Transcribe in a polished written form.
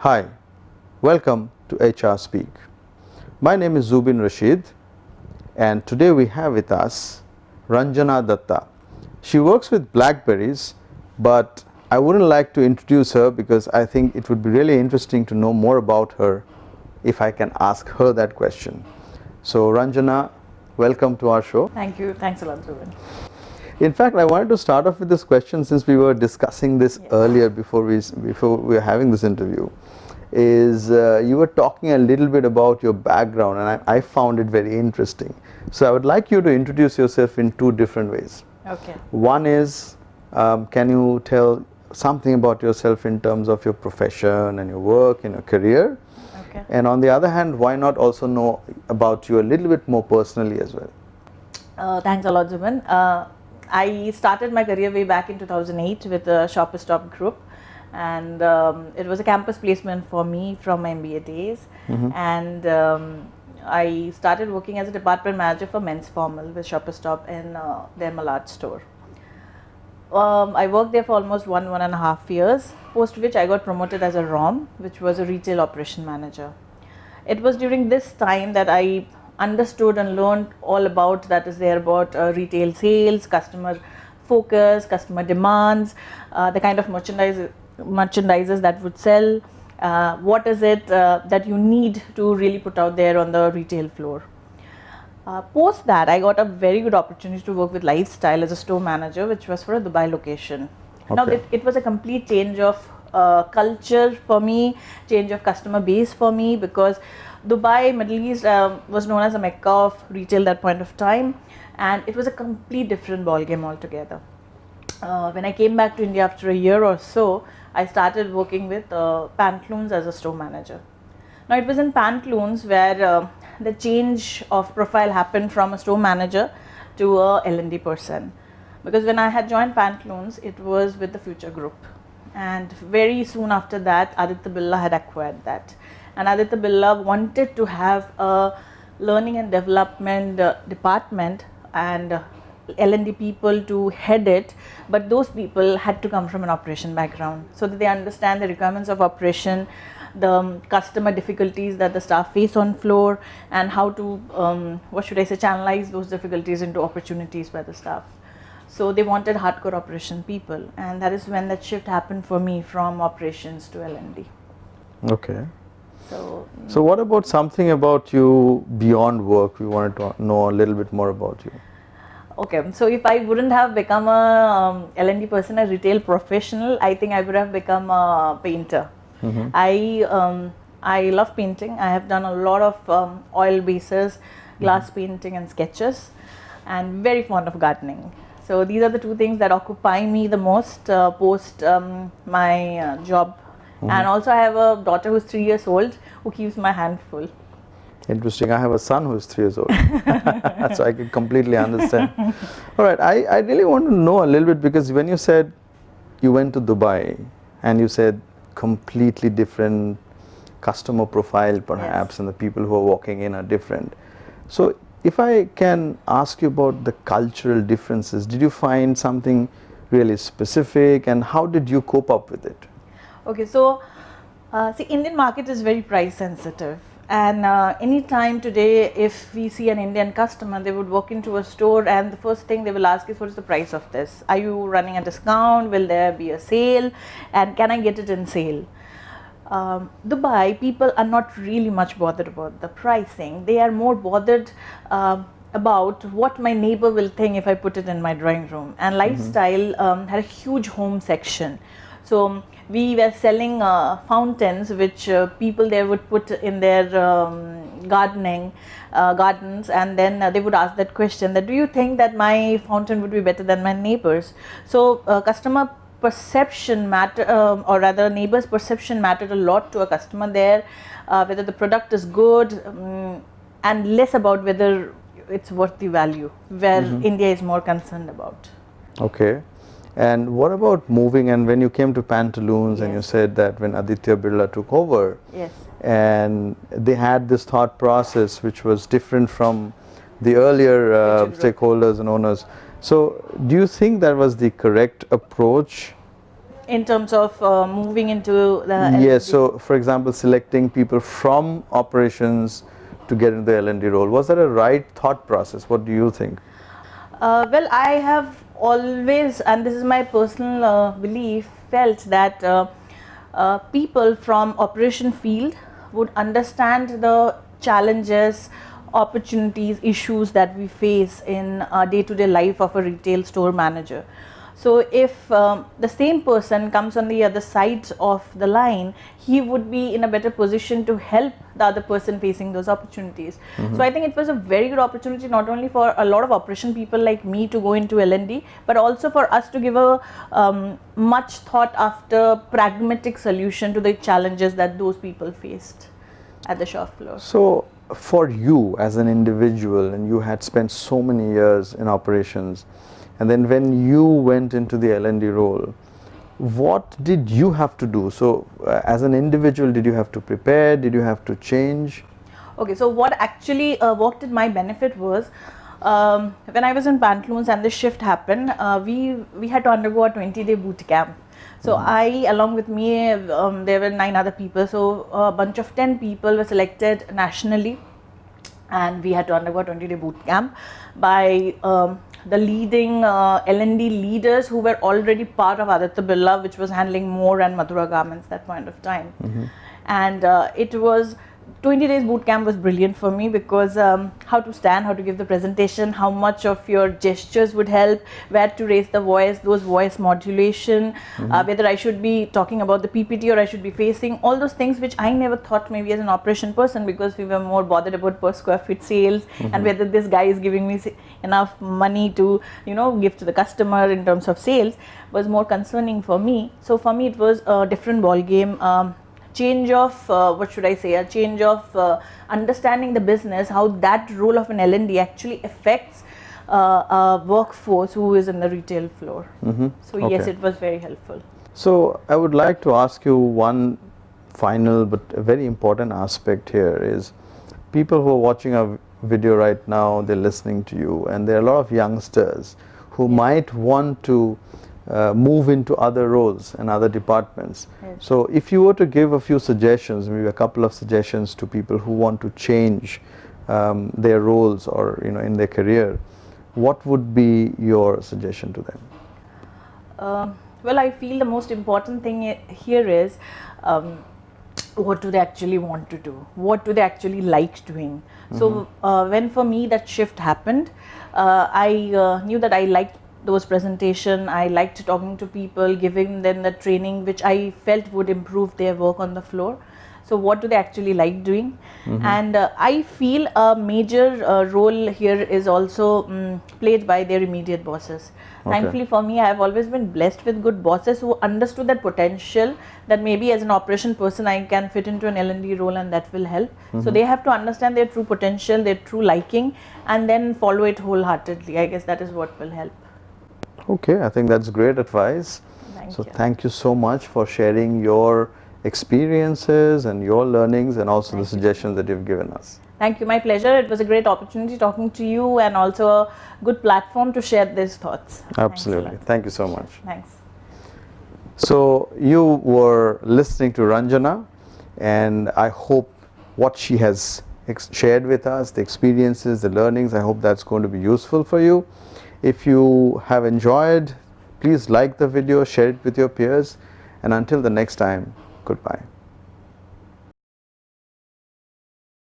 Hi, welcome to HR Speak. My name is Zubin Rashid and today we have with us Ranjana Datta. She works with Blackberrys, but I wouldn't like to introduce her because I think it would be really interesting to know more about her if I can ask her that question. So Ranjana, welcome to our show. Thank you. Thanks a lot, Zubin. In fact, I wanted to start off with this question since we were discussing this earlier before we were having this interview. You were talking a little bit about your background and I found it very interesting. So I would like you to introduce yourself in two different ways. Okay. One is, can you tell something about yourself in terms of your profession and your work and your career? Okay. And on the other hand, why not also know about you a little bit more personally as well? Thanks a lot, Zubin. I started my career way back in 2008 with the Shopper Stop group, and it was a campus placement for me from my MBA days. And I started working as a department manager for men's formal with Shopper Stop in their Malad store. I worked there for almost 1.5 years, post which I got promoted as a ROM, which was a retail operation manager. It was during this time that I understood and learned all about retail sales, customer focus, customer demands, the kind of merchandisers that would sell, what is it that you need to really put out there on the retail floor. Post that, I got a very good opportunity to work with Lifestyle as a store manager, which was for a Dubai location. Okay. Now it was a complete change of culture for me, change of customer base for me, because Dubai, Middle East was known as a mecca of retail that point of time, and it was a complete different ball game altogether. When I came back to India after a year or so, I started working with Pantaloons as a store manager. Now it was in Pantaloons where the change of profile happened from a store manager to a L&D person, because when I had joined Pantaloons, it was with the Future Group, and very soon after that Aditya Birla had acquired that. And Aditya Birla wanted to have a learning and development department and L&D people to head it, but those people had to come from an operation background so that they understand the requirements of operation, the customer difficulties that the staff face on floor, and how to, channelize those difficulties into opportunities by the staff. So they wanted hardcore operation people, and that is when that shift happened for me from operations to L&D. Okay. So what about something about you beyond work? We wanted to know a little bit more about you. Okay, so if I wouldn't have become a L&D person, a retail professional, I think I would have become a painter. I love painting. I have done a lot of oil bases, glass painting and sketches, and very fond of gardening. So these are the two things that occupy me the most post my job. And also I have a daughter who's 3 years old who keeps my hand full. Interesting. I have a son who's 3 years old. So I can completely understand. All right. I really want to know a little bit, because when you said you went to Dubai and you said completely different customer profile perhaps, and the people who are walking in are different. So if I can ask you about the cultural differences, did you find something really specific, and how did you cope up with it? Okay, so see, Indian market is very price sensitive, and anytime today if we see an Indian customer, they would walk into a store and the first thing they will ask is, what is the price of this? Are you running a discount? Will there be a sale? And can I get it in sale? Dubai people are not really much bothered about the pricing. They are more bothered about what my neighbor will think if I put it in my drawing room. And Lifestyle had a huge home section. So we were selling fountains which people there would put in their gardens, and then they would ask that question, that do you think that my fountain would be better than my neighbor's? So customer perception matter, or rather neighbor's perception mattered a lot to a customer there, whether the product is good, and less about whether it's worth the value, where India is more concerned about. Okay. And what about moving, and when you came to Pantaloons and you said that when Aditya Birla took over, and they had this thought process which was different from the earlier stakeholders and owners. So do you think that was the correct approach in terms of moving into the L&D? Yes, so for example, selecting people from operations to get into the L&D role, was that a right thought process? What do you think? Well, I have always, and this is my personal belief, felt that people from operation field would understand the challenges, opportunities, issues that we face in day-to-day life of a retail store manager. So if the same person comes on the other side of the line, he would be in a better position to help the other person facing those opportunities. So I think it was a very good opportunity, not only for a lot of operation people like me to go into L&D, but also for us to give a much thought after pragmatic solution to the challenges that those people faced at the shop floor. So for you as an individual, and you had spent so many years in operations, and then when you went into the L&D role, what did you have to do? So as an individual, did you have to prepare? Did you have to change? Okay, so what actually worked in my benefit was, when I was in Pantaloons and the shift happened, we had to undergo a 20-day boot camp. So I, along with me, there were 9 other people, so a bunch of 10 people were selected nationally, and we had to undergo a 20-day boot camp by the leading L&D leaders who were already part of Aditya Birla, which was handling More and Mathura Garments that point of time. And it was 20 days boot camp was brilliant for me, because how to stand, how to give the presentation, how much of your gestures would help, where to raise the voice, those voice modulation, whether I should be talking about the PPT or I should be facing, all those things which I never thought maybe as an operation person, because we were more bothered about per square feet sales and whether this guy is giving me enough money to, you know, give to the customer in terms of sales, was more concerning for me. So for me it was a different ball game. Change of what should I say, a change of understanding the business, how that role of an L&D actually affects a workforce who is in the retail floor. So yes, it was very helpful. So I would like to ask you one final but a very important aspect here is, people who are watching our video right now, they're listening to you, and there are a lot of youngsters who might want to move into other roles and other departments. So if you were to give a few suggestions, maybe a couple of suggestions to people who want to change their roles or, you know, in their career, what would be your suggestion to them? Well, I feel the most important thing here is, what do they actually want to do? What do they actually like doing? So when for me that shift happened, I knew that I liked those presentation, I liked talking to people, giving them the training which I felt would improve their work on the floor. So what do they actually like doing? And I feel a major role here is also played by their immediate bosses. Thankfully for me, I have always been blessed with good bosses who understood that potential, that maybe as an operation person I can fit into an L&D role and that will help. So they have to understand their true potential, their true liking, and then follow it wholeheartedly. I guess that is what will help. Okay, I think that's great advice. Thank you so much for sharing your experiences and your learnings, and also the suggestions that you've given us. Thank you, my pleasure. It was a great opportunity talking to you, and also a good platform to share these thoughts. Absolutely. Thank you so much. Thanks. So you were listening to Ranjana, and I hope what she has shared with us, the experiences, the learnings, I hope that's going to be useful for you. If you have enjoyed, please like the video, share it with your peers, and until the next time, goodbye.